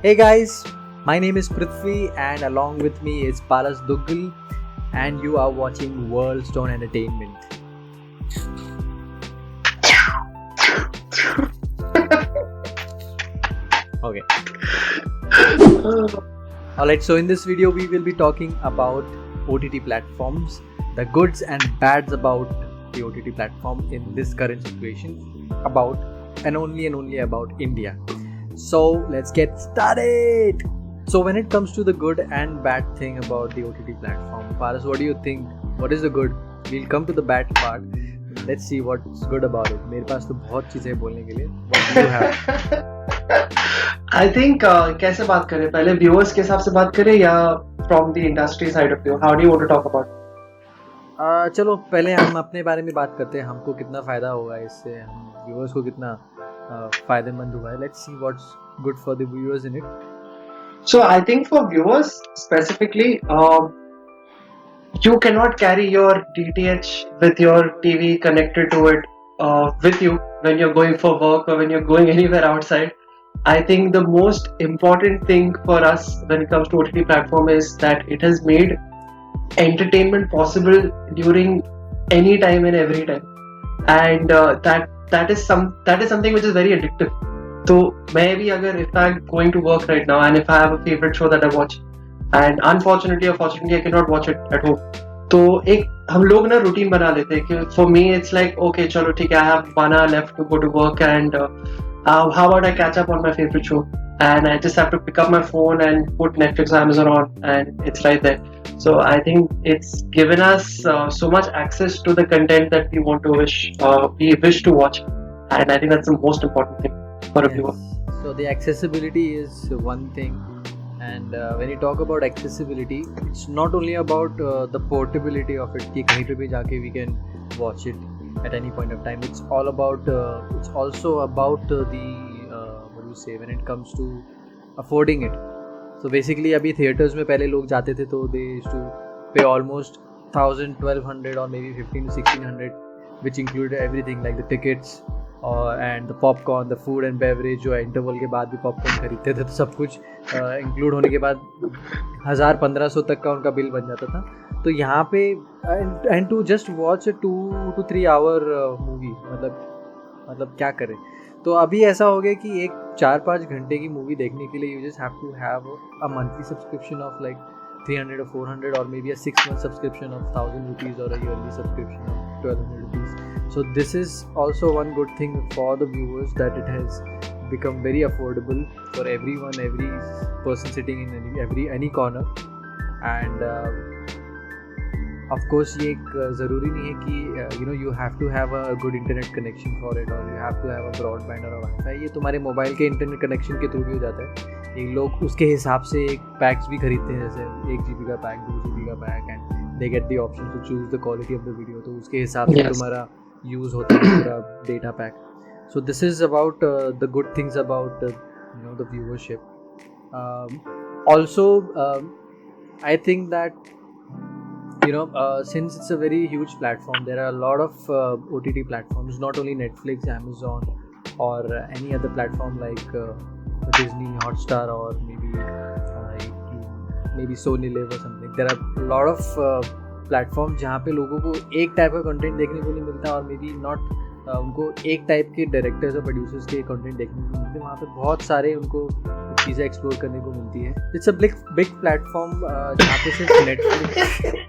Hey guys, my name is Prithvi and along with me is Palas Duggal and you are watching World Stone Entertainment. Okay. Alright, so in this video we will be talking about OTT platforms, the goods and bads about the OTT platform in this current situation, about and only about India. So let's get started. So when it comes to the good and bad thing about the OTT platform, Paras, what do you think? What is the good? We'll come to the bad part. Let's see what's good about it. मेरे पास तो बहुत चीजें बोलने के लिए. What do you have? I think कैसे बात करें? पहले viewers के हिसाब से बात करें या from the industry side of view? How do you want to talk about? चलो पहले हम अपने बारे में बात करते हैं. हमको कितना फायदा होगा इससे, हम viewers को कितना फायदेमंद हुआ है. Let's see what's good for the viewers in it. So I think for viewers specifically, you cannot carry your DTH with your TV connected to it with you when you're going for work or when you're going anywhere outside. I think the most important thing for us when it comes to OTT platform is that it has made entertainment possible during any time and every time, and that is something which is very addictive. So maybe if I'm going to work right now and if I have a favorite show that I watch and unfortunately or fortunately I cannot watch it at home, तो एक हम लोग ना routine बना लेते हैं कि for me it's like okay चलो ठीक है, I have 1 hour left to go to work and how about I catch up on my favorite show, and I just have to pick up my phone and put Netflix or Amazon on and it's right there. So I think it's given us so much access to the content that we wish to watch, and I think that's the most important thing for a viewer. So the accessibility is one thing, and when you talk about accessibility, it's not only about the portability of it कि कहीं पे भी जाके we can watch it at any point of time. It's all about it's also about the what do you say, when it comes to affording it. So basically अभी theaters में पहले लोग जाते थे तो they used to pay almost 1,000-1,200 or maybe 1,500-1,600, which included everything like the tickets and the popcorn, the food and beverage. जो interval के बाद भी पॉपकॉर्न खरीदते थे तो सब कुछ इंक्लूड होने के बाद 1,000-1,500 तक का उनका बिल बन जाता था. तो यहाँ पे and to just watch 2 to 3 hour movie, मतलब क्या करें. तो अभी ऐसा हो गया कि एक 4-5 घंटे की मूवी देखने के लिए you just have to have a monthly subscription of like 300 or 400 or maybe a 6-month subscription of 1,000 rupees or a yearly subscription of 1,200 rupees. So this is also one good thing for the viewers, that it has become very affordable for everyone, every person sitting in any corner. And of course ये एक ज़रूरी नहीं है कि you have to have a good internet connection for it or you have to have a broadband or a Wi-Fi. ये तुम्हारे mobile के internet connection के थ्रू भी हो जाता है. ये लोग उसके हिसाब से एक पैक्स भी खरीदते हैं, जैसे 1 GB का पैक, 2 GB का pack, and they get the option to choose the quality of the video. तो उसके हिसाब से तुम्हारा यूज़ होता है पूरा data pack. So this is about the good things about the viewership. Also I think that since it's a very huge platform, there are a lot of OTT platforms, not only Netflix, Amazon or any other platform like Disney, Hotstar or maybe Sony Live or something. There are a lot of platforms जहाँ पे लोगों को एक type का content देखने को नहीं मिलता और maybe not उनको एक टाइप के डायरेक्टर्स और प्रोड्यूसर्स के कंटेंट देखने को मिलते हैं. वहाँ पे बहुत सारे उनको चीज़ें एक्सप्लोर करने को मिलती है. इट्स अ बिग प्लेटफॉर्म जहाँ पे सिर्फ Netflix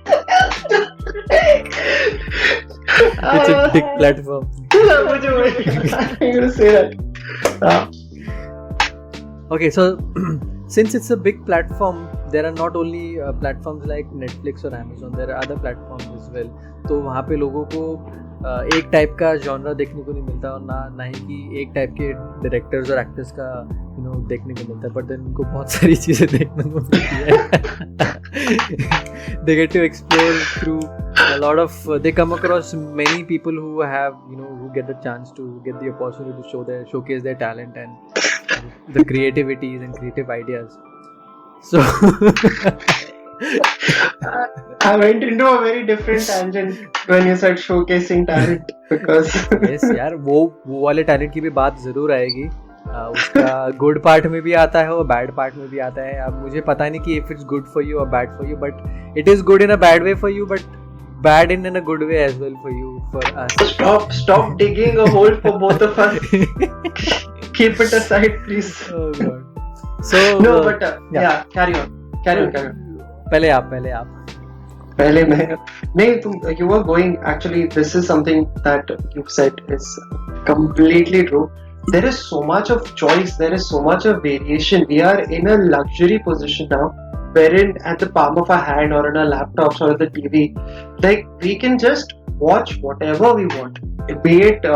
it's a big platform. Okay, so since it's a big platform, there are not only platforms like Netflix or Amazon, there are other platforms as well. तो वहाँ पे लोगों को एक type का जॉनरा देखने को नहीं मिलता और ना ही कि एक टाइप के डायरेक्टर्स और एक्टर्स का देखने को मिलता है, बट देन उनको बहुत सारी चीज़ें देखने को मिलती है. They get to explore through a lot of they come across many people who have who get the chance to get the opportunity to showcase their talent and the creativities and creative ideas. So I went into a very different tangent when you said showcasing talent because yes यार वो वाले talent की भी बात ज़रूर आएगी. उसका good part में भी आता है और बैड पार्ट में भी आता है. अब मुझे पता नहीं कि if it's good for you और bad for you, but it is good in a bad way for you, but bad in a good way as well for you, for us. Stop digging a hole for both of us. Keep it aside, please. Oh God. So no, but yeah, carry on. पहले आप. पहले मैं नहीं, तुम you were going, actually this is something that you said is completely true. There is so much of choice, there is so much of variation. We are in a luxury position now, wherein at the palm of our hand or on our laptops or the TV, like we can just watch whatever we want, be it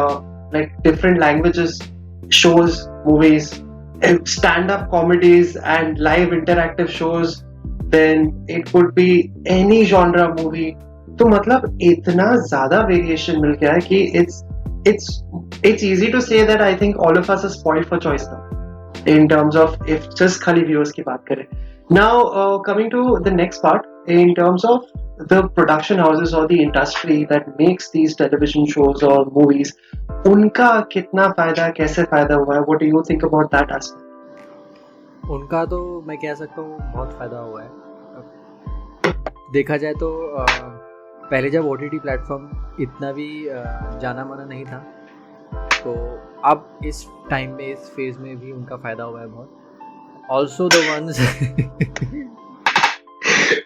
like different languages, shows, movies, stand-up comedies and live interactive shows, then it could be any genre movie. तो मतलब इतना ज़्यादा variation मिल गया है कि it's easy to say that I think all of us are spoiled for choice now, in terms of if just खाली viewers की बात करें. Now coming to the next part, in terms of the production houses or the industry that makes these television shows or movies, उनका कितना फायदा, कैसे फायदा हुआ है? What do you think about that aspect? उनका तो मैं कह सकता हूँ बहुत फायदा हुआ है. देखा जाए तो पहले जब OTT प्लेटफॉर्म इतना भी जाना माना नहीं था, तो अब इस टाइम में, इस फेज में भी उनका फायदा हुआ है बहुत. Also the ones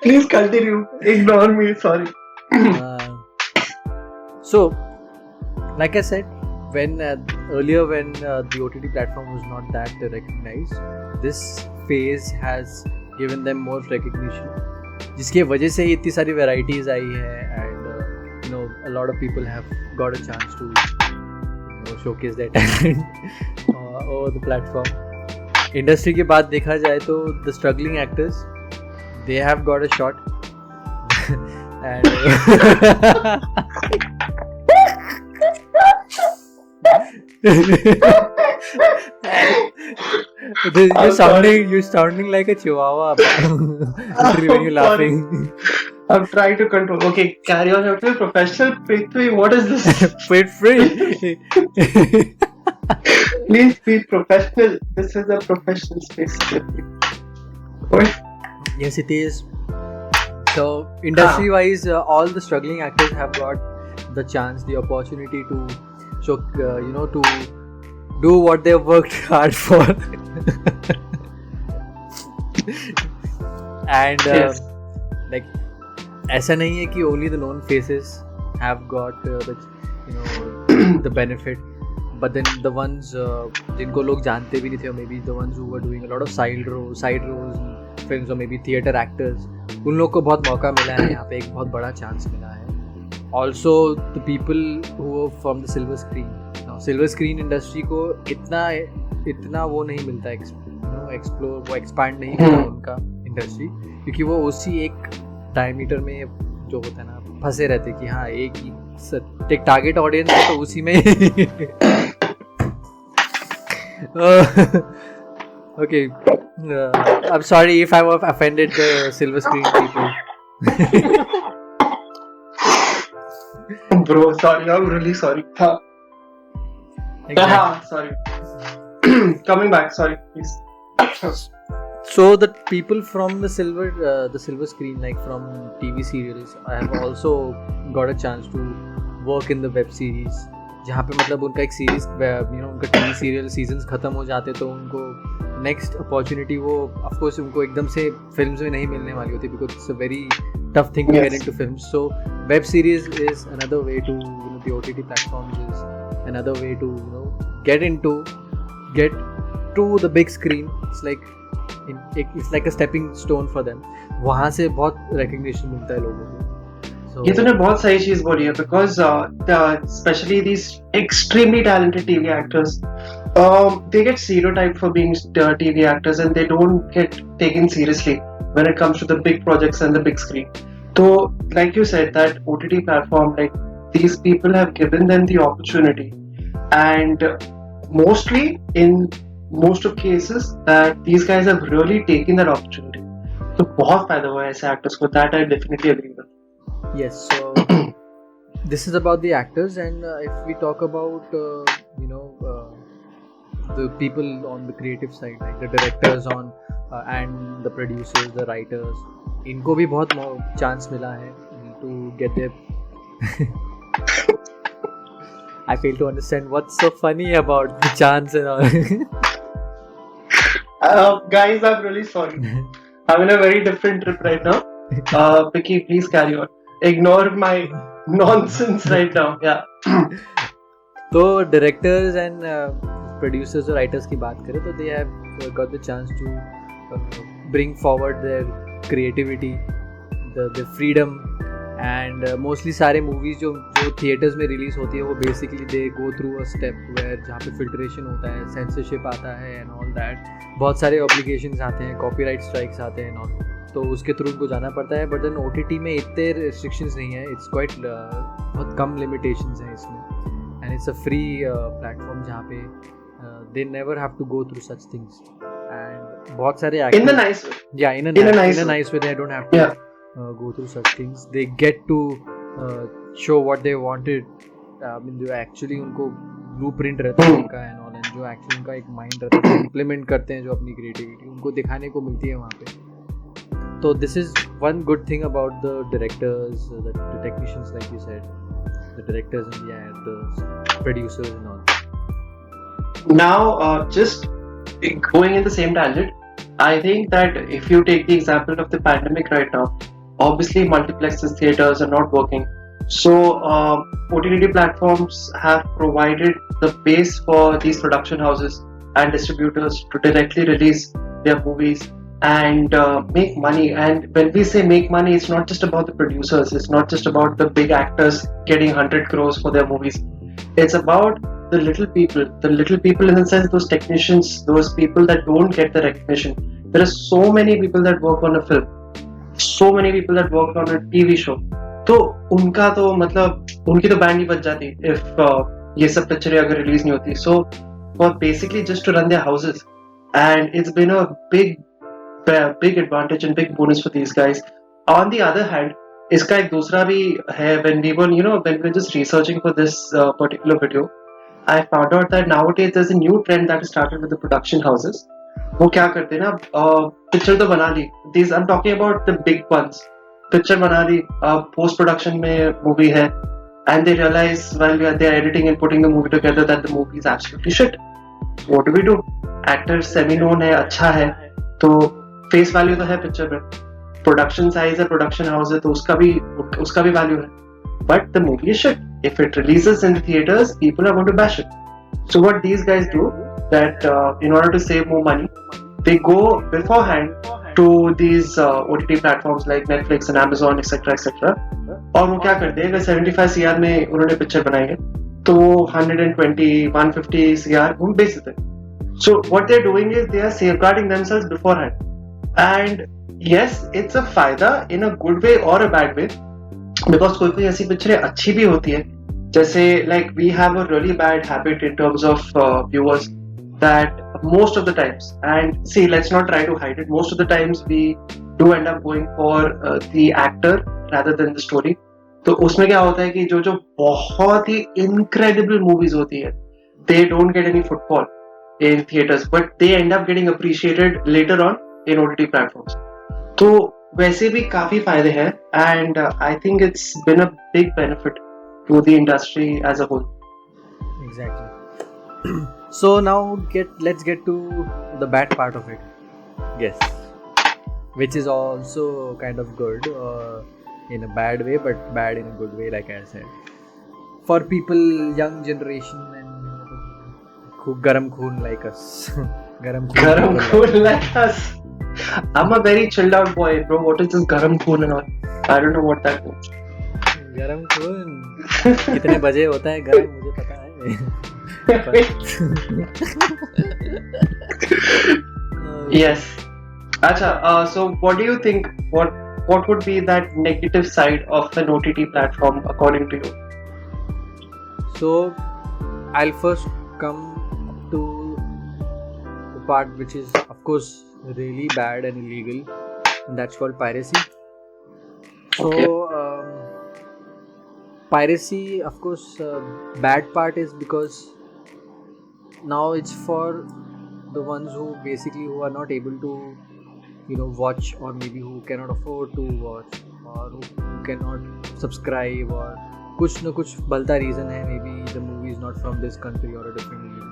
please continue, ignore me, sorry. So like I said, when earlier when the OTT platform was not that recognized, this phase has given them more recognition, जिसकी वजह से ही इतनी सारी varieties आई है, and you know, a lot of people have got a chance to, you know, showcase their talent over the platform. Industry की बात देखा जाए तो the struggling actors, they have got a shot, and you're sounding like a chihuahua when you're laughing. I'm trying to control. Okay, carry on. You have to be professional. Prithvi, what is this? Free. Please be professional. This is a professional space. What? Yes, it is. So, industry-wise, all the struggling actors have got the chance, the opportunity to show, you know, to do what they've worked hard for. And yes. Like, ऐसा नहीं है कि only the known faces have got the, you know, the benefit. But then the ones जिनको लोग जानते भी नहीं थे, or maybe the ones who were doing a lot of side roles in films, or maybe theater actors, उन लोग को बहुत मौका मिला है, यहाँ पे एक बहुत बड़ा चांस मिला है. Also the people who are from the silver screen, now silver screen industry को इतना वो नहीं मिलता, explore, वो expand नहीं करता उनका इंडस्ट्री, क्योंकि वो उसी एक डायमीटर में जो होता है ना, फंसे रहते कि हाँ एक ही टारगेट ऑडियंस है, तो उसी में. Okay, I'm sorry if I have offended the silver screen people. Bro, sorry, I'm really sorry. Sorry. Coming back, sorry, please. So the people from the silver screen, like from TV serials, I have also got a chance to work in the web series, जहाँ पे मतलब उनका एक series, you know, उनका TV serial seasons खत्म हो जाते तो उनको नेक्स्ट अपॉर्चुनिटी वो ऑफ कोर्स उनको एकदम से फिल्म्स में नहीं मिलने वाली होती, because it's a very tough thing to get into films. So web series is another way to, you know, the OTT platforms is another way to, you know, get to the big screen. It's like a stepping stone for them. वहाँ से बहुत recognition मिलता है लोगों को. ये तूने बहुत सही चीज बोली है, because especially these extremely talented TV actors, they get stereotyped for being TV actors, and they don't get taken seriously when it comes to the big projects and the big screen. So, like you said, that OTT platform, like these people have given them the opportunity, and mostly in most of cases that these guys have really taken that opportunity. So बहुत फायदा हुआ है ऐसे actors को. That I definitely agree with. Yes, so this is about the actors, and if we talk about the people on the creative side, like the directors on and the producers, the writers, इनको भी बहुत chance मिला है to get their. I fail to understand what's so funny about the chance and all. Guys, I'm really sorry. I'm in a very different trip right now. Vicky, please carry on. Ignore my nonsense right now. Yeah. तो directors and producers और writers की बात करें तो they have got the chance to bring forward their creativity, the freedom, and mostly सारे movies जो theaters में release होती है वो basically they go through a step where जहाँ पे filtration होता है, censorship आता है and all that, बहुत सारे obligations आते हैं, copyright strikes आते हैं and all, तो उसके थ्रू उनको जाना पड़ता है. But then OTT में इतने restrictions नहीं है, it's quite बहुत कम limitations हैं इसमें, and it's a free platform जहाँ पे they never have to go through such things, and बहुत सारे actors, in a nice way. Yeah, in a nice way. They don't have to go through such things. They get to show what they wanted. I mean, जो actually उनको blueprint रहता है उनका and all, and जो actually उनका एक mind रहता है, implement करते हैं जो अपनी creativity उनको दिखाने को मिलती है वहाँ पे. तो this is one good thing about the directors, the technicians, like you said, the directors and the producers and all. Now, just going in the same tangent, I think that if you take the example of the pandemic right now, obviously multiplexes, theaters are not working. So OTT platforms have provided the base for these production houses and distributors to directly release their movies and make money. And when we say make money, it's not just about the producers, it's not just about the big actors getting 100 crores for their movies. It's about the little people in the sense, those technicians, those people that don't get the recognition. There are so many people that work on a film, so many people that work on a TV show. तो उनका तो मतलब उनकी तो band ही बच जाती if ये सब पिक्चरें अगर रिलीज नहीं होती. So for basically just to run their houses, and it's been a big advantage and big bonus for these guys. On the other hand, इसका एक दूसरा भी है. When we were just researching for this particular video, I found out that nowadays there's a new trend that started with the production houses. वो क्या करते हैं ना, पिक्चर तो बना ली, these I'm talking about the big ones, picture बना ली, post production में movie है, and they realize while they are editing and putting the movie together that the movie is absolutely shit. What do? Actor semi known है, अच्छा है, तो face value तो है picture में, production size है, production house है, तो उसका भी value है, but the movie is shit. If it releases in the theaters, people are going to bash it. So what these guys do, that in order to save more money, they go beforehand to these OTT platforms like Netflix and Amazon, etc. और वो क्या करते हैं, अगर 75 CR में उन्होंने picture बनाई है तो 120, 150 CR वो बेच देते हैं. So what they're doing is they are safeguarding themselves beforehand. And yes, it's a फायदा in a good way or a bad way, because कोई ऐसी पिक्चरें अच्छी भी होती है, जैसे like we have a really bad habit in terms of viewers that most of the times, and see, let's not try to hide it, most of the times we do end up going for the actor rather than the story. तो उसमें क्या होता है कि जो बहुत ही incredible movies होती है, they don't get any footfall in theaters, but they end up getting appreciated later on in OTT platforms. तो वैसे भी काफी फायदे हैं, and I think it's been a big benefit to the industry as a whole. Exactly. So now let's get to the bad part of it. Yes, which is also kind of good in a bad way, but bad in a good way, like I said. For people, young generation and garam khoon like us. garam khoon like us. I'm a very chilled out boy, bro. What is this garam khoon and all? I don't know what that means. गरम खून कितने बजे होता है गरम, मुझे पता है. Yes. Acha, so what do you think, what would be that negative side of an OTT platform according to you? So I'll first come to the part which is of course really bad and illegal, and that's called piracy. So okay. Piracy, of course, bad part is because now it's for the ones who basically who are not able to watch, or maybe who cannot afford to watch, or who cannot subscribe, or कुछ ना कुछ बलता reason है, maybe the movie is not from this country or a different region.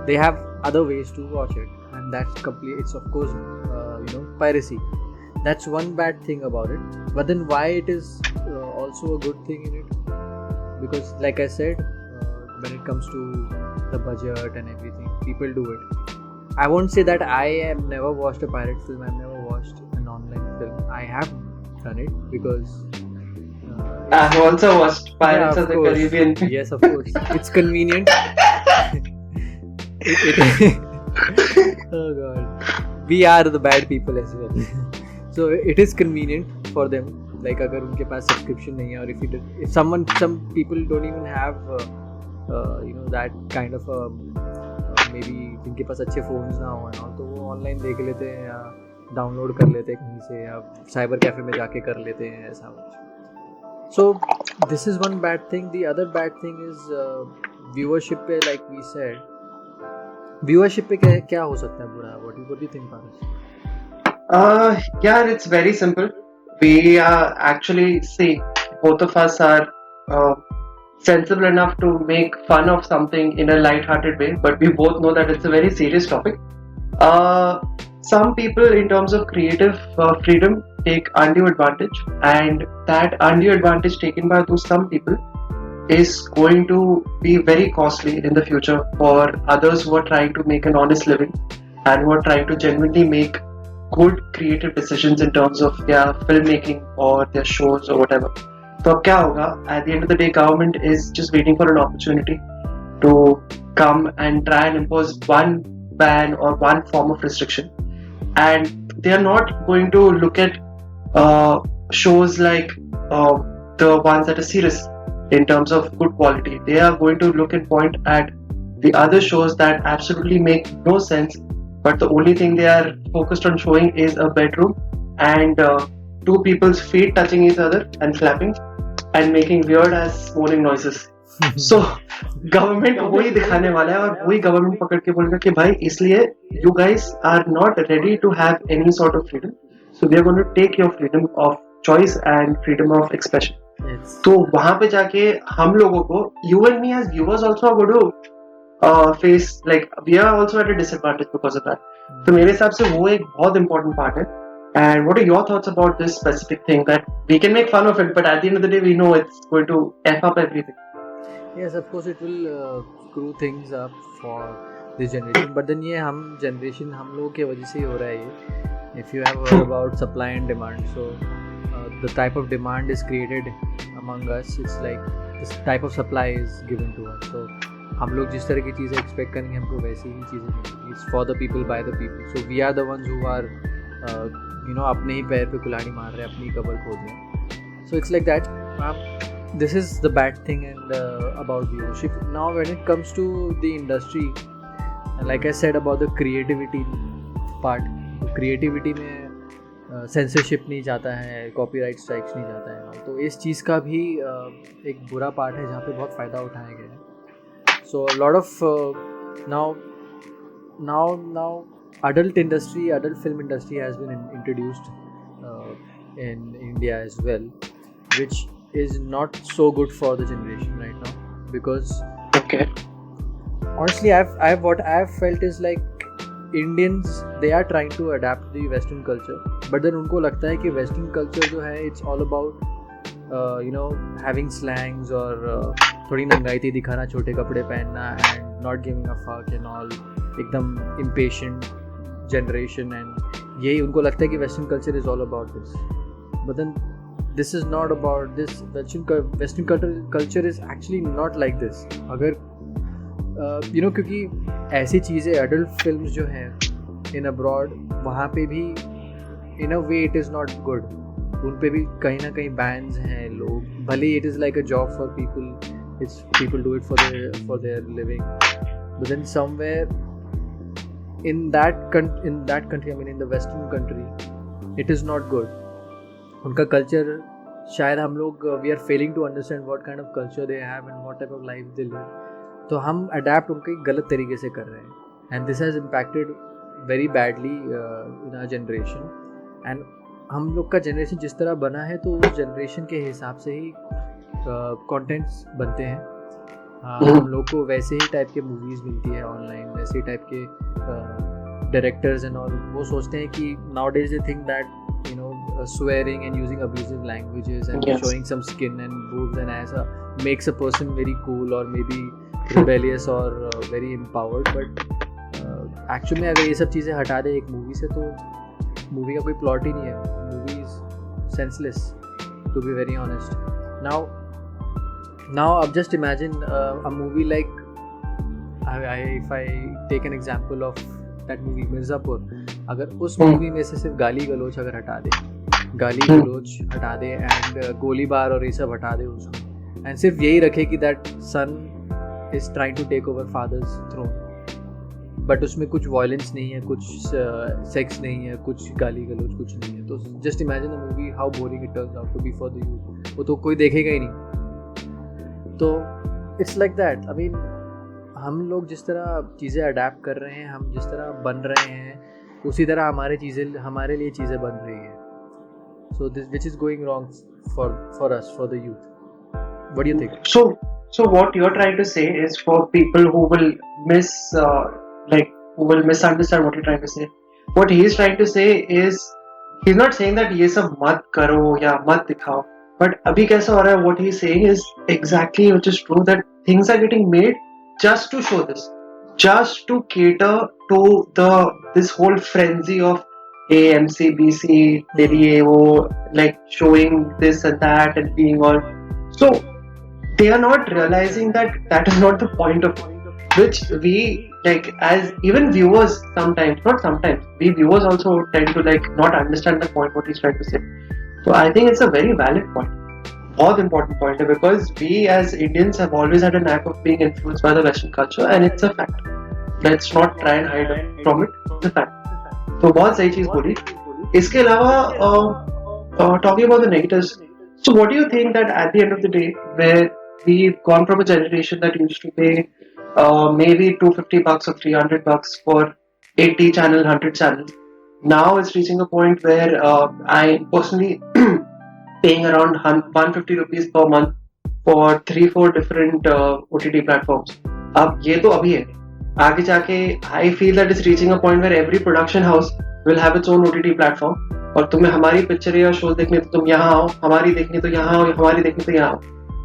They have other ways to watch it, and that's complete. It's of course piracy. That's one bad thing about it. But then why it is also a good thing in it? Because like I said, when it comes to the budget and everything, people do it. I won't say that I have never watched a pirate film. I've never watched an online film. I have done it because I've also watched Pirates of the course. Caribbean. Yes, of course. It's convenient. Oh god. We are the bad people as well. So it is convenient for them. Like अगर उनके पास subscription नहीं है, और if some people don't even have that kind of maybe जिनके पास अच्छे phones ना हो, तो वो online देख लेते हैं या डाउनलोड कर लेते हैं कहीं से, या साइबर कैफे में जाके कर लेते हैं ऐसा कुछ. So this is one bad thing. The other bad thing is viewership पे, like we said, viewership पे क्या हो सकता है बुरा? What do you think, Paras? Yeah, it's very simple. We actually see both of us are sensible enough to make fun of something in a light-hearted way, but we both know that it's a very serious topic. Some people, in terms of creative freedom, take undue advantage, and that undue advantage taken by those some people is going to be very costly in the future for others who are trying to make an honest living and who are trying to genuinely make good creative decisions in terms of their filmmaking or their shows or whatever. So अब क्या होगा? At the end of the day, government is just waiting for an opportunity to come and try and impose one ban or one form of restriction, and they are not going to look at shows like the ones that are serious in terms of good quality. They are going to look and point at the other shows that absolutely make no sense, but the only thing they are focused on showing is a bedroom and two people's feet touching each other and flapping and making weird ass moaning noises. So government वही दिखाने वाला है, और वही government पकड़ के बोलेगा कि भाई इसलिए you guys are not ready to have any sort of freedom, so we are going to take your freedom of choice and freedom of expression. Yes. तो वहाँ पे जाके हम लोगों को, you and me as viewers also are going to face, like we are also at a disadvantage because of that. तो मेरे हिसाब से वो एक बहुत important part है. And what are your thoughts about this specific thing, that we can make fun of it, but at the end of the day we know it's going to F up everything? Yes, of course it will screw things up for this generation, but then ये हम generation हम लोगों की वजह से ही हो रहा है ये. If you have heard about supply and demand, so the type of demand is created among us. It's like this type of supply is given to us. So हम लोग जिस तरह की चीज़ें expect करेंगे हमको वैसी ही चीज़ें मिलेंगी. It's for the people by the people. So we are the ones who are अपने ही पैर पे कुल्हाड़ी मार रहे हैं, अपनी कबर खोद रहे हैं. So it's like that. This is the bad thing and about viewership. Now when it comes to the industry, like I said about the creativity part, creativity में censorship नहीं जाता है, copyright strikes नहीं जाता है, तो इस चीज़ का भी एक बुरा पार्ट है जहाँ पे बहुत फ़ायदा उठाया गया है. So a lot of now adult film industry has been introduced in India as well, which is not so good for the generation right now, because Okay. honestly what I've felt is like Indians, they are trying to adapt the Western culture, but then उनको लगता है कि Western culture जो है it's all about having slangs और थोड़ी नंगाइती दिखाना, छोटे कपड़े पहनना and not giving a fuck and all, एकदम impatient generation, and यही उनको लगता है कि Western culture is all about this. But then this is not about this. Western culture is actually not like this. अगर क्योंकि ऐसी चीज़ें adult films जो हैं in abroad, वहाँ पे भी in a way it is not good. उन पे भी कहीं ना कहीं bans हैं लोग, भले it is like a job for people, it's people do it for their living, but then somewhere in that country, I mean in the Western country, it is not good. उनका culture, शायद हम लोग we are failing to understand what kind of culture they have and what type of life they live. तो हम adapt उनके गलत तरीके से कर रहे हैं, and this has impacted very badly in our generation. And हम लोग का जनरेशन जिस तरह बना है तो उस जनरेशन के हिसाब से ही कंटेंट्स बनते हैं. हम लोग को वैसे ही टाइप के मूवीज़ मिलती है ऑनलाइन, वैसे ही टाइप के डायरेक्टर्स एंड ऑल. वो सोचते हैं कि nowadays they think that you know swearing and using abusive languages and Yes. showing some skin and boobs and ass makes a person very cool or maybe rebellious or very empowered. But actually में अगर ये सब चीज़ें हटा दे एक movie से तो movie का कोई प्लॉट ही नहीं है. Movie is senseless to be very honest. now just imagine a movie like if I take an example of that movie Mirzapur. अगर उस मूवी में से सिर्फ गाली गलोच अगर हटा दे, गाली गलोच हटा दे एंड गोलीबार और ये सब हटा दे उसको, एंड सिर्फ यही रखे कि that son is trying to take over father's throne, but उसमें कुछ वायलेंस नहीं है, कुछ सेक्स नहीं है, कुछ गाली गलोच कुछ नहीं है, तो just imagine the movie how boring it turns out to be for the youth. वो तो कोई देखेगा ही नहीं. तो it's like that. I mean हम लोग जिस तरह चीज़ें अडेप्ट कर रहे हैं, हम जिस तरह बन रहे हैं, उसी तरह हमारे लिए चीज़ें बन रही हैं. So this which is going wrong for us, for the youth. What do you think? So what you're trying to say is for people who will who will misunderstand what you're trying to say. What he is trying to say is he's not saying that ये सब मत करो या मत दिखाओ. But अभी कैसा हो रहा है? What he's saying is exactly which is true, that things are getting made just to show this, just to cater to this whole frenzy of AMC, BC, तेरी वो like showing this and that and being all. So they are not realizing that is not the point of which we like as even viewers we viewers also tend to like not understand the point what he's trying to say. So I think it's a very valid point, बहुत important point है, because we as Indians have always had a knack of being influenced by the Western culture and it's a fact. Let's not try and hide from it. It's a fact. तो बहुत सही चीज बोली. इसके अलावा talking about the negatives, so what do you think that at the end of the day, where we've gone from a generation that used to pay maybe $250 or $300 for 80 channel, 100 channels, now it's reaching a point where I personally paying around 150 rupees per month for 3-4 different OTT platforms. अब ये तो अभी है, आगे जाके I feel that it's reaching a point where every production house will have its own OTT platform. और तुम्हें हमारी पिक्चर या शो देखने तो तुम यहाँ आओ, हमारी देखनी तो यहाँ आओ, हमारी देखनी तो यहाँ आओ.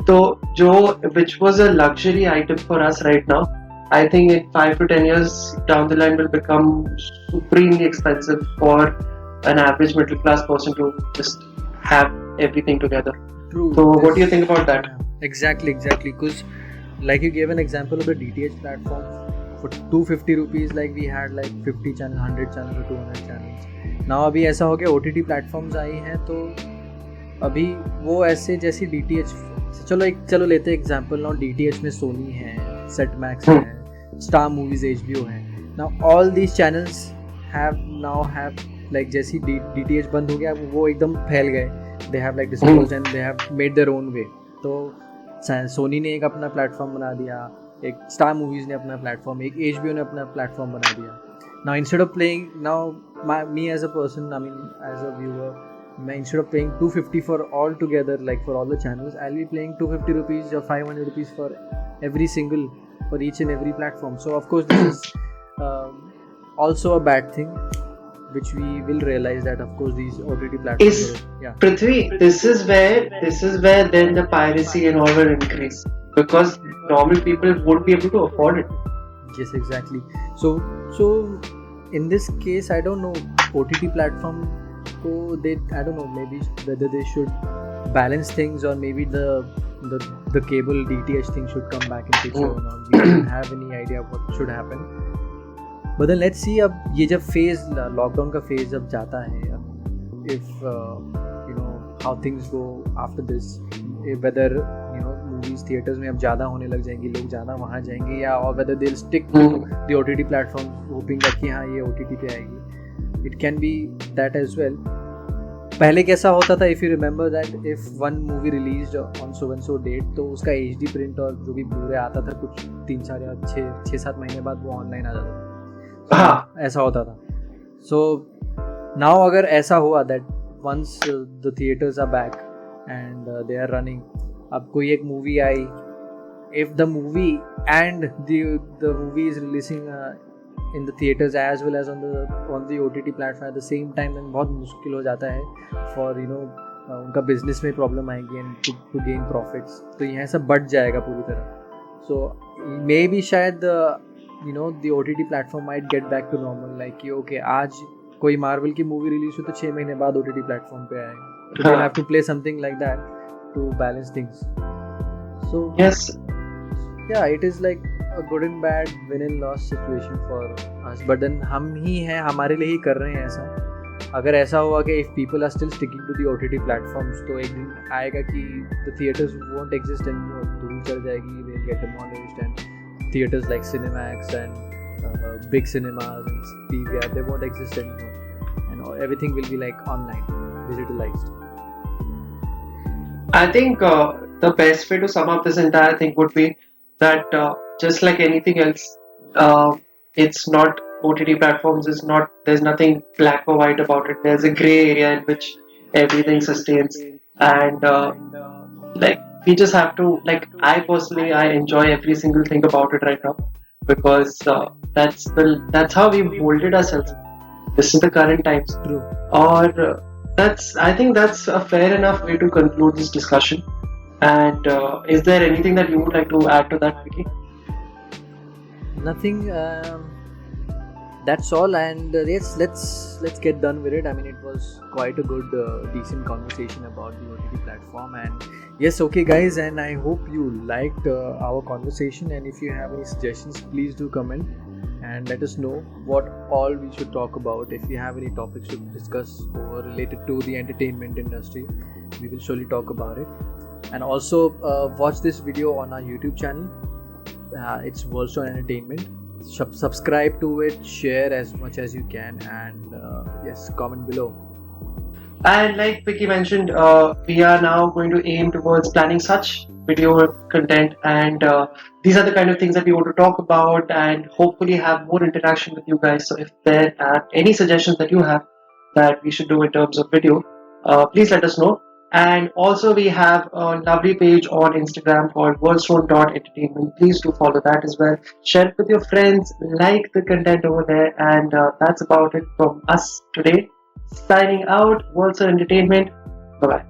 तो जो which was a luxury item for us right now, I think in 5 to 10 years down the line will become supremely expensive for an average middle class person to just have everything together. True. So what do you think about that? Exactly. Because like you gave an example of the DTH platform, for 250 rupees like we had like 50 channel, 100 channels or 200 channels. Now अभी ऐसा हो गया, OTT platforms आई हैं तो अभी वो ऐसे जैसी DTH, चलो लेते एग्जांपल. नाउ DTH में सोनी है, सेट मैक्स है, स्टार मूवीज, HBO है. Now all these channels have like जैसी DTH बंद हो गया वो एकदम फैल गए. They have like disclosed and they have made their own way. तो सोनी ने एक अपना प्लेटफॉर्म बना दिया, एक स्टार मूवीज ने अपना प्लेटफॉर्म, एक HBO ने अपना प्लेटफॉर्म बना दिया. Now instead of playing, now me as a person, I mean as a viewer, instead of paying 250 for all together, like for all the channels, I'll be paying 250 rupees or 500 rupees for each and every platform. So of course this is also a bad thing, which we will realize that of course these OTT platforms Prithvi, this is where then the piracy and all will increase, because normal people won't be able to afford it. Yes, exactly. So in this case, I don't know, OTT platform, so I don't know, maybe whether they should balance things, or maybe the cable DTH thing should come back in picture or not. We don't have any idea what should happen. But then let's see, अब ये जब phase, lockdown का phase जब जाता है, if you know how things go after this, whether you know movies theaters में अब ज़्यादा होने लग जाएंगी, लोग ज़्यादा वहाँ जाएंगे, या or whether they'll stick to the OTT platform hoping that कि हाँ ये OTT पे आएगी. It can be that as well. पहले कैसा होता था, if you remember that if one movie release on so and so date तो उसका HD प्रिंट और जो भी ब्लू रे आता था कुछ 3-4 या 6-7 महीने बाद वो ऑनलाइन आ जाता था. हाँ. ऐसा होता था. सो नाउ अगर ऐसा हुआ that once the theatres are back and they are running, अब कोई एक मूवी आई, if the movie and the movie is releasing in the theaters as well as on the OTT platform at the same time, then बहुत मुश्किल हो जाता है for उनका बिजनेस में प्रॉब्लम आएगी and to gain profits. तो यहाँ सब बढ़ जाएगा पूरी तरह. So maybe शायद the OTT platform might get back to normal, like कि okay आज कोई मार्वल की मूवी रिलीज हुई तो 6 महीने बाद OTT प्लेटफॉर्म पे आएगा. So they'll have to play something like that to balance things. So yes, yeah, it is like a good and bad win and loss situation for us, but then हम ही हैं, हमारे लिए ही कर रहे हैं ऐसा. अगर ऐसा हुआ कि if people are still sticking to the OTT platforms तो एक दिन आएगा कि the theaters won't exist anymore, दूर चल जाएगी, they'll get demolished and theaters like Cinemax and big cinemas and PVR, they won't exist anymore and everything will be like online, digitalized. I think the best way to sum up this entire thing would be that just like anything else, it's not OTT platforms. Is not, there's nothing black or white about it. There's a gray area in which everything sustains, and like we just have to, like, I personally, I enjoy every single thing about it right now because that's how we molded ourselves. This is the current times. True. Or I think that's a fair enough way to conclude this discussion. And is there anything that you would like to add to that, Vicky? Nothing. That's all. And yes, let's get done with it. I mean, it was quite a good, decent conversation about the OTT platform. And yes, okay, guys. And I hope you liked our conversation. And if you have any suggestions, please do comment and let us know what all we should talk about. If you have any topics to discuss or related to the entertainment industry, we will surely talk about it. And also watch this video on our YouTube channel. It's Worldstone Entertainment. Subscribe to it, share as much as you can, and yes, comment below. And like Vicky mentioned, we are now going to aim towards planning such video content, and these are the kind of things that we want to talk about and hopefully have more interaction with you guys. So if there are any suggestions that you have that we should do in terms of video, please let us know. And also we have a lovely page on Instagram called worldstone.entertainment. Please do follow that as well. Share it with your friends, like the content over there, and that's about it from us today. Signing out, Worldstone Entertainment. Bye-bye.